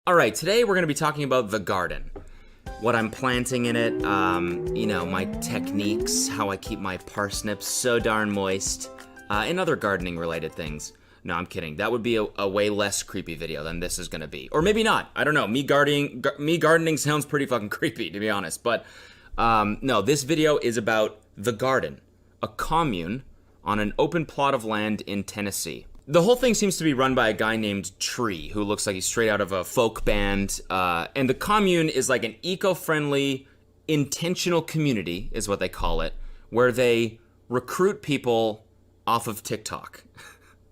All right, today we're gonna be talking about the garden. What I'm planting in it, my techniques, how I keep my parsnips so darn moist, and other gardening related things. No, I'm kidding. That would be a way less creepy video than this is gonna be. Or maybe not, I don't know. Me gardening sounds pretty fucking creepy, to be honest. But no, this video is about the garden, a commune on an open plot of land in Tennessee. The whole thing seems to be run by a guy named Tree, who looks like he's straight out of a folk band. And the commune is like an eco-friendly, intentional community, is what they call it, where they recruit people off of TikTok.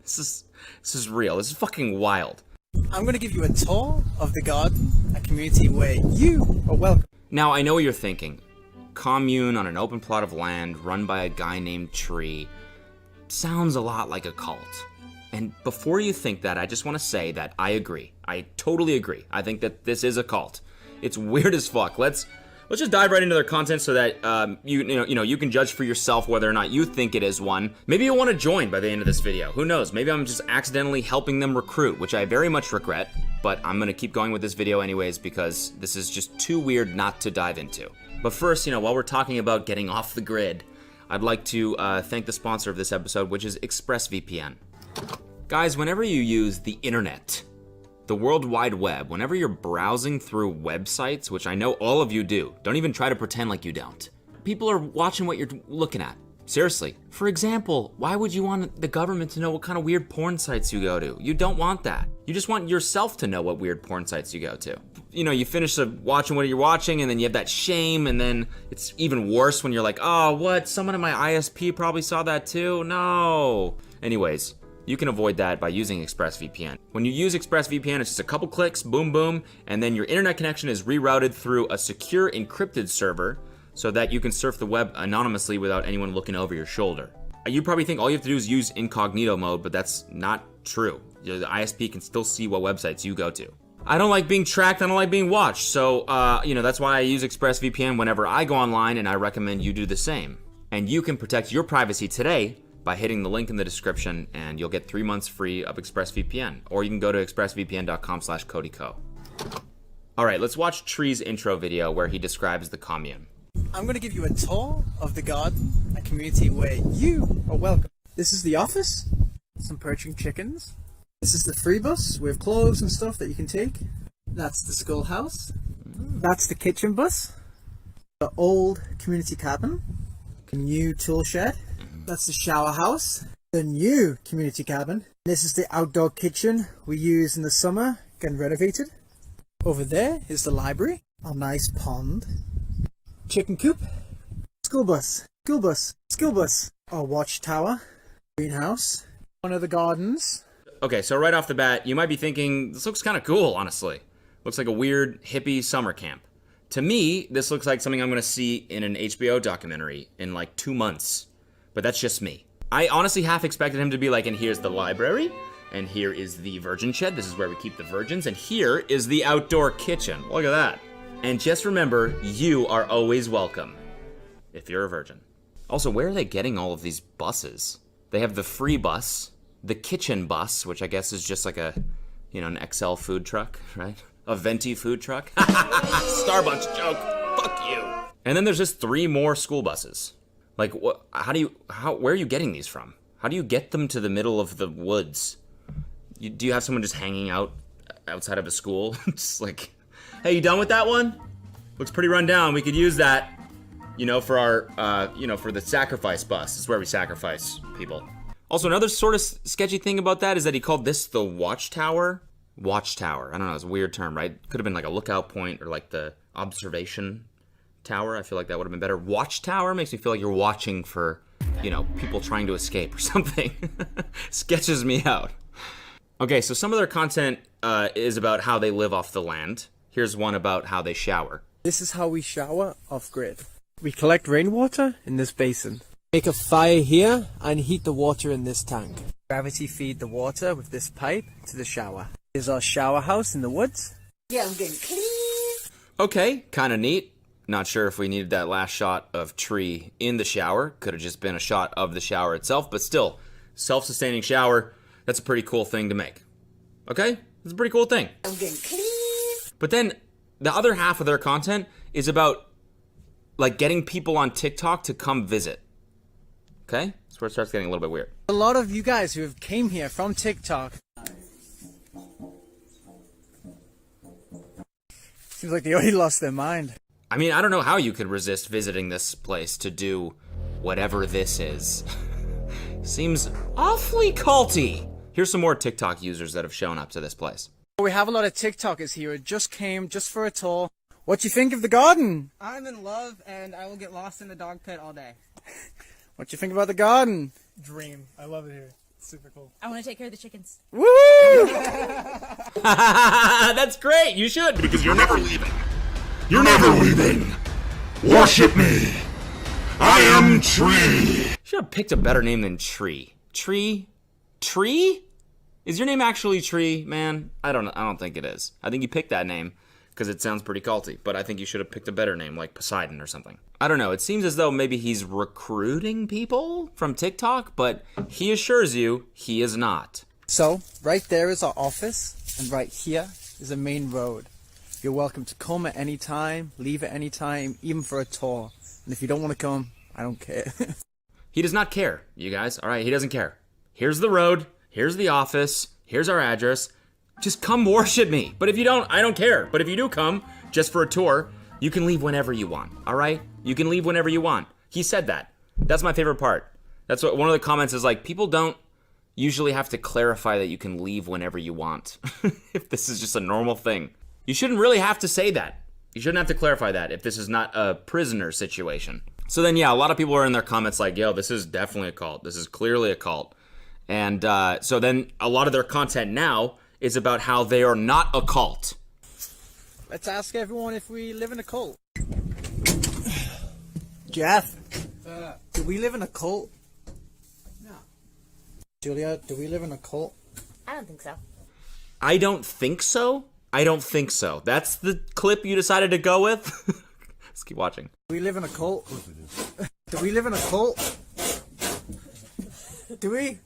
This is real. This is fucking wild. I'm going to give you a tour of the garden, a community where you are welcome. Now, I know what you're thinking. Commune on an open plot of land run by a guy named Tree. Sounds a lot like a cult. And before you think that, I just want to say that I agree. I totally agree. I think that this is a cult. It's weird as fuck. Let's just dive right into their content so that you can judge for yourself whether or not you think it is one. Maybe you'll want to join by the end of this video. Who knows? Maybe I'm just accidentally helping them recruit, which I very much regret. But I'm gonna keep going with this video anyways because this is just too weird not to dive into. But first, while we're talking about getting off the grid, I'd like to thank the sponsor of this episode, which is ExpressVPN. Guys, whenever you use the internet, the World Wide Web, whenever you're browsing through websites, which I know all of you do, don't even try to pretend like you don't. People are watching what you're looking at. Seriously. For example, why would you want the government to know what kind of weird porn sites you go to? You don't want that. You just want yourself to know what weird porn sites you go to. You finish watching what you're watching and then you have that shame, and then it's even worse when you're like, oh, what? Someone in my ISP probably saw that too? No. Anyways. You can avoid that by using ExpressVPN. When you use ExpressVPN, it's just a couple clicks, boom, boom, and then your internet connection is rerouted through a secure encrypted server so that you can surf the web anonymously without anyone looking over your shoulder. You probably think all you have to do is use incognito mode, but that's not true. The ISP can still see what websites you go to. I don't like being tracked, I don't like being watched, so that's why I use ExpressVPN whenever I go online, and I recommend you do the same. And you can protect your privacy today by hitting the link in the description, and you'll get 3 months free of ExpressVPN. Or you can go to expressvpn.com/CodyCo. All right, let's watch Tree's intro video where he describes the commune. I'm going to give you a tour of the garden, a community where you are welcome. This is the office, some perching chickens. This is the free bus with clothes and stuff that you can take. That's the schoolhouse. That's the kitchen bus. The old community cabin. The new tool shed. That's the shower house, the new community cabin. This is the outdoor kitchen we use in the summer, getting renovated. Over there is the library, our nice pond, chicken coop, school bus, our watchtower, greenhouse, one of the gardens. Okay, so right off the bat, you might be thinking, this looks kind of cool, honestly. Looks like a weird hippie summer camp. To me, this looks like something I'm gonna see in an HBO documentary in like 2 months. But that's just me. I honestly half expected him to be like, and here's the library, and here is the virgin shed, this is where we keep the virgins, and here is the outdoor kitchen. Look at that. And just remember, you are always welcome, if you're a virgin. Also, where are they getting all of these buses? They have the free bus, the kitchen bus, which I guess is just like an XL food truck, right? A venti food truck. Starbucks joke, fuck you. And then there's just 3 more school buses. Like, where are you getting these from? How do you get them to the middle of the woods? Do you have someone just hanging out outside of a school? Just like, hey, you done with that one? Looks pretty run down. We could use that, for our, for the sacrifice bus. It's where we sacrifice people. Also, another sort of sketchy thing about that is that he called this the watchtower. Watchtower. I don't know, it's a weird term, right? Could have been like a lookout point or like the observation tower. I feel like that would have been better. Watchtower makes me feel like you're watching for, people trying to escape or something. Sketches me out. Okay, so some of their content is about how they live off the land. Here's one about how they shower. This is how we shower off-grid. We collect rainwater in this basin. Make a fire here and heat the water in this tank. Gravity feed the water with this pipe to the shower. Here's our shower house in the woods. Yeah, I'm getting clean. Okay, kind of neat. Not sure if we needed that last shot of Tree in the shower. Could have just been a shot of the shower itself, but still, self-sustaining shower, that's a pretty cool thing to make. Okay? It's a pretty cool thing. I'm getting clean. But then the other half of their content is about like getting people on TikTok to come visit. Okay? That's where it starts getting a little bit weird. A lot of you guys who have came here from TikTok. Seems like they already lost their mind. I mean, I don't know how you could resist visiting this place to do whatever this is. Seems awfully culty. Here's some more TikTok users that have shown up to this place. We have a lot of TikTokers here who just came just for a tour. What do you think of the garden? I'm in love and I will get lost in the dog pit all day. What do you think about the garden? Dream. I love it here. It's super cool. I want to take care of the chickens. Woo! That's great. You should, because you're never leaving. You're never leaving. Worship me. I am Tree. Should have picked a better name than Tree. Tree? Tree? Is your name actually Tree, man? I don't think it is. I think you picked that name because it sounds pretty culty, but I think you should have picked a better name, like Poseidon or something. I don't know. It seems as though maybe he's recruiting people from TikTok, but he assures you he is not. So, right there is our office, and right here is the main road. You're welcome to come at any time, leave at any time, even for a tour. And if you don't want to come, I don't care. He does not care, you guys. All right, he doesn't care. Here's the road. Here's the office. Here's our address. Just come worship me. But if you don't, I don't care. But if you do come, just for a tour, you can leave whenever you want, all right? You can leave whenever you want. He said that. That's my favorite part. That's what one of the comments is like, people don't usually have to clarify that you can leave whenever you want. If this is just a normal thing. You shouldn't really have to say that. You shouldn't have to clarify that if this is not a prisoner situation. So then, yeah, a lot of people are in their comments like, yo, this is definitely a cult. This is clearly a cult. And so then a lot of their content now is about how they are not a cult. Let's ask everyone if we live in a cult. Jeff, do we live in a cult? No. Julia, do we live in a cult? I don't think so. I don't think so. I don't think so. That's the clip you decided to go with? Let's keep watching. Do we live in a cult? Do we live in a cult? Do we?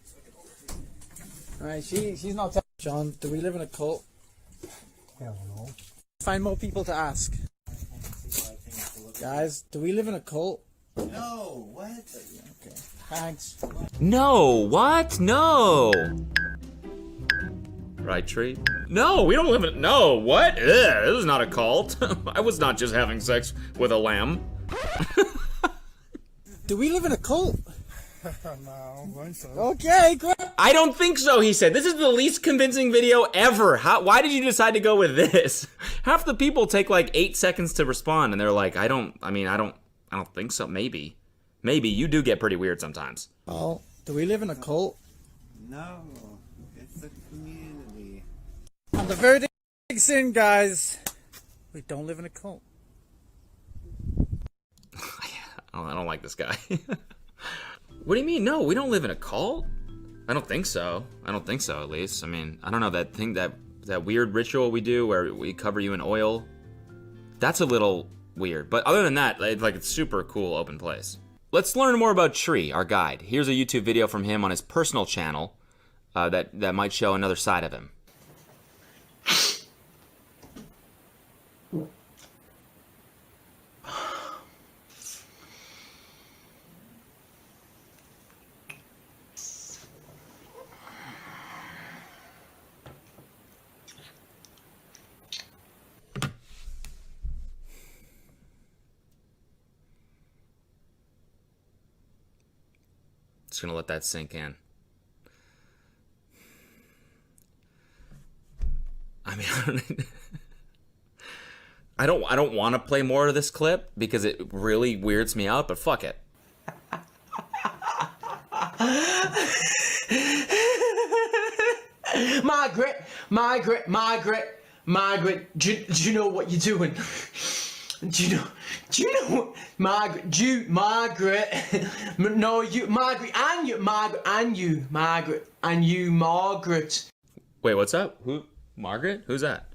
Alright, she's not telling John, do we live in a cult? Hell no. Find more people to ask. Guys, do we live in a cult? No, what? Okay, thanks. No, what? No. Right, Tree? No, we don't live in... No, what? Ugh, this is not a cult. I was not just having sex with a lamb. Do we live in a cult? No, I think so. Okay, great. I don't think so, he said. This is the least convincing video ever. Why did you decide to go with this? Half the people take like 8 seconds to respond, and they're like, I don't think so. Maybe. Maybe. You do get pretty weird sometimes. Oh, do we live in a cult? No, it's a community. And the verdict is in, guys. We don't live in a cult. I don't like this guy. What do you mean? No, we don't live in a cult. I don't think so. I don't think so, at least. I mean, I don't know, that thing, that weird ritual we do where we cover you in oil. That's a little weird. But other than that, it's super cool open place. Let's learn more about Tree, our guide. Here's a YouTube video from him on his personal channel that might show another side of him. Just gonna let that sink in. I mean, I don't want to play more of this clip because it really weirds me out, but fuck it. Margaret, do you know what you're doing? Do you know, Margaret, no, Margaret, Wait, what's up? Who? Margaret? Who's that?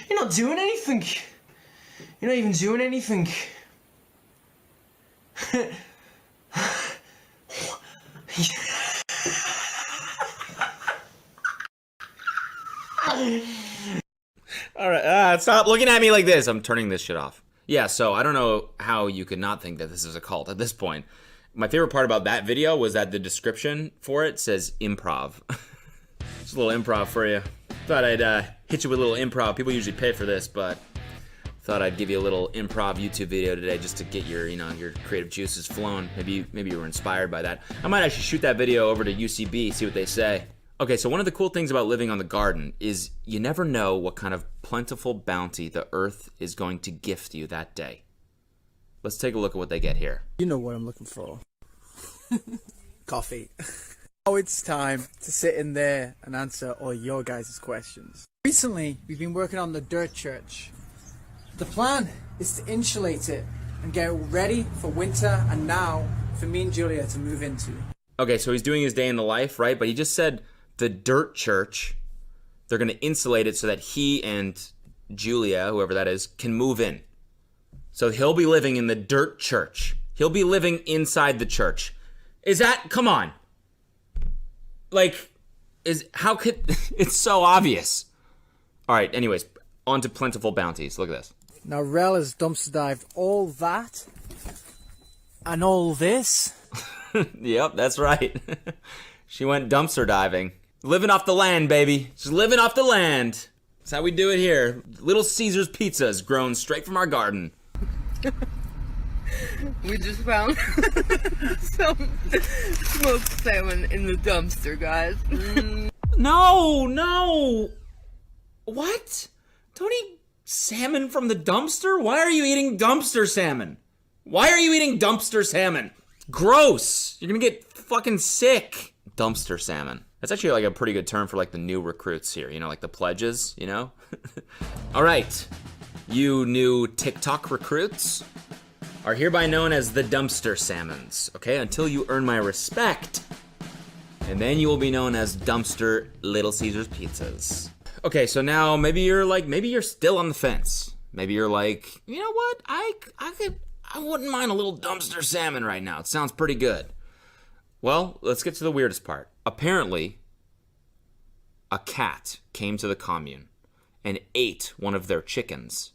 You're not doing anything. You're not even doing anything. All right, stop looking at me like this. I'm turning this shit off. Yeah, so I don't know how you could not think that this is a cult at this point. My favorite part about that video was that the description for it says improv. Just a little improv for you. Thought I'd hit you with a little improv. People usually pay for this, but thought I'd give you a little improv YouTube video today just to get your, your creative juices flowing. Maybe you were inspired by that. I might actually shoot that video over to UCB, see what they say. Okay, so one of the cool things about living on the garden is you never know what kind of plentiful bounty the earth is going to gift you that day. Let's take a look at what they get here. You know what I'm looking for. Coffee. Now it's time to sit in there and answer all your guys' questions. Recently, we've been working on the dirt church. The plan is to insulate it and get it ready for winter and now for me and Julia to move into. Okay, so he's doing his day in the life, right? But he just said the dirt church, they're going to insulate it so that he and Julia, whoever that is, can move in. So he'll be living in the dirt church. He'll be living inside the church. Is that, come on. Like, how could, it's so obvious. All right, anyways, on to plentiful bounties. Look at this. Now Rel has dumpster dived all that and all this. Yep, that's right. She went dumpster diving. Living off the land, baby. Just living off the land. That's how we do it here. Little Caesar's pizzas grown straight from our garden. We just found some smoked salmon in the dumpster, guys. No. What? Don't eat salmon from the dumpster? Why are you eating dumpster salmon? Why are you eating dumpster salmon? Gross. You're gonna get fucking sick. Dumpster salmon. That's actually like a pretty good term for like the new recruits here, like the pledges, All right. You new TikTok recruits are hereby known as the dumpster salmons, okay? Until you earn my respect. And then you will be known as dumpster Little Caesar's pizzas. Okay, so now maybe you're still on the fence. Maybe you're like, you know what? I wouldn't mind a little dumpster salmon right now. It sounds pretty good. Well, let's get to the weirdest part. Apparently, a cat came to the commune and ate one of their chickens.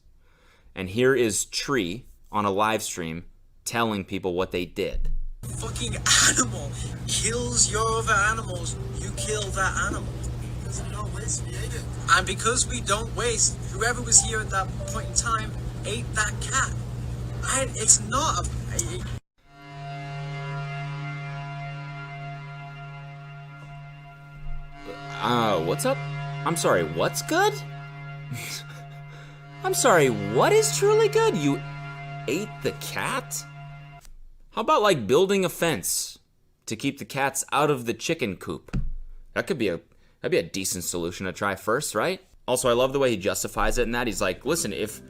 And here is Tree on a live stream telling people what they did. Fucking animal kills your other animals, you kill that animal. Because we don't waste, we ate it. And because we don't waste, whoever was here at that point in time ate that cat. And it's not a... What's up? I'm sorry, what's good? I'm sorry, what is truly good? You ate the cat? How about like building a fence to keep the cats out of the chicken coop? That'd be a decent solution to try first, right? Also, I love the way he justifies it in that. He's like, listen, if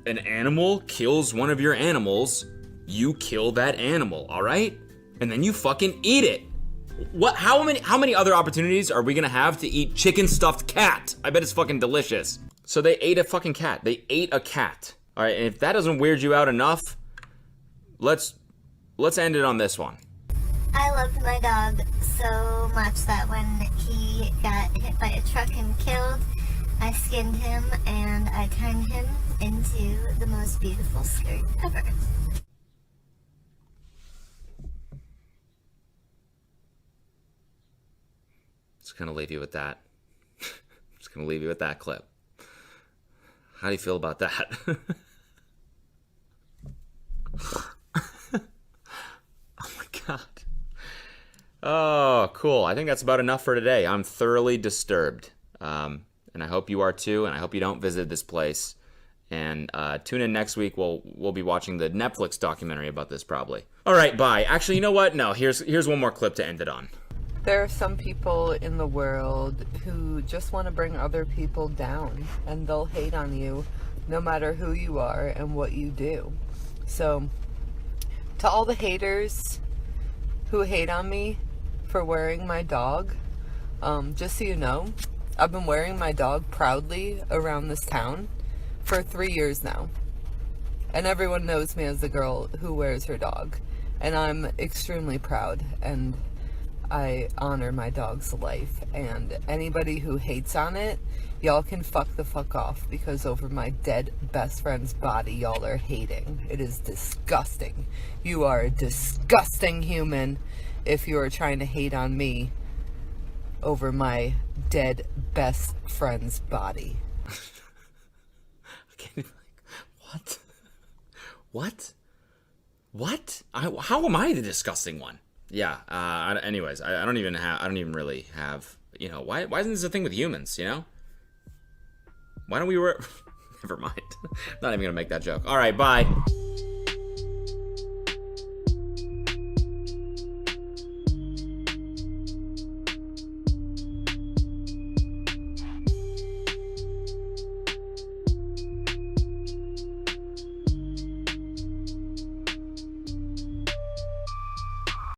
an animal kills one of your animals, you kill that animal, all right? And then you fucking eat it. What? How many other opportunities are we gonna have to eat chicken stuffed cat? I bet it's fucking delicious. So they ate a fucking cat. They ate a cat. All right, and if that doesn't weird you out enough, let's end it on this one. I loved my dog so much that when he got hit by a truck and killed, I skinned him and I turned him into the most beautiful skirt ever. Just gonna leave you with that. Just gonna leave you with that clip. How do you feel about that? Oh my god. Oh, cool. I think that's about enough for today. I'm thoroughly disturbed. And I hope you are too, and I hope you don't visit this place. And tune in next week. We'll be watching the Netflix documentary about this probably. All right, bye. Actually, you know what? No, here's one more clip to end it on. There are some people in the world who just want to bring other people down, and they'll hate on you no matter who you are and what you do. So, to all the haters who hate on me for wearing my dog, just so you know, I've been wearing my dog proudly around this town for 3 years now. And everyone knows me as the girl who wears her dog. And I'm extremely proud, and I honor my dog's life, and anybody who hates on it, y'all can fuck the fuck off, because over my dead best friend's body, y'all are hating. It is disgusting. You are a disgusting human if you are trying to hate on me over my dead best friend's body. Okay, like, what? What? What? How am I the disgusting one? Yeah. Anyways, I don't even really have. You know, why isn't this a thing with humans? You know? Why don't we? Never mind. Not even gonna make that joke. All right. Bye.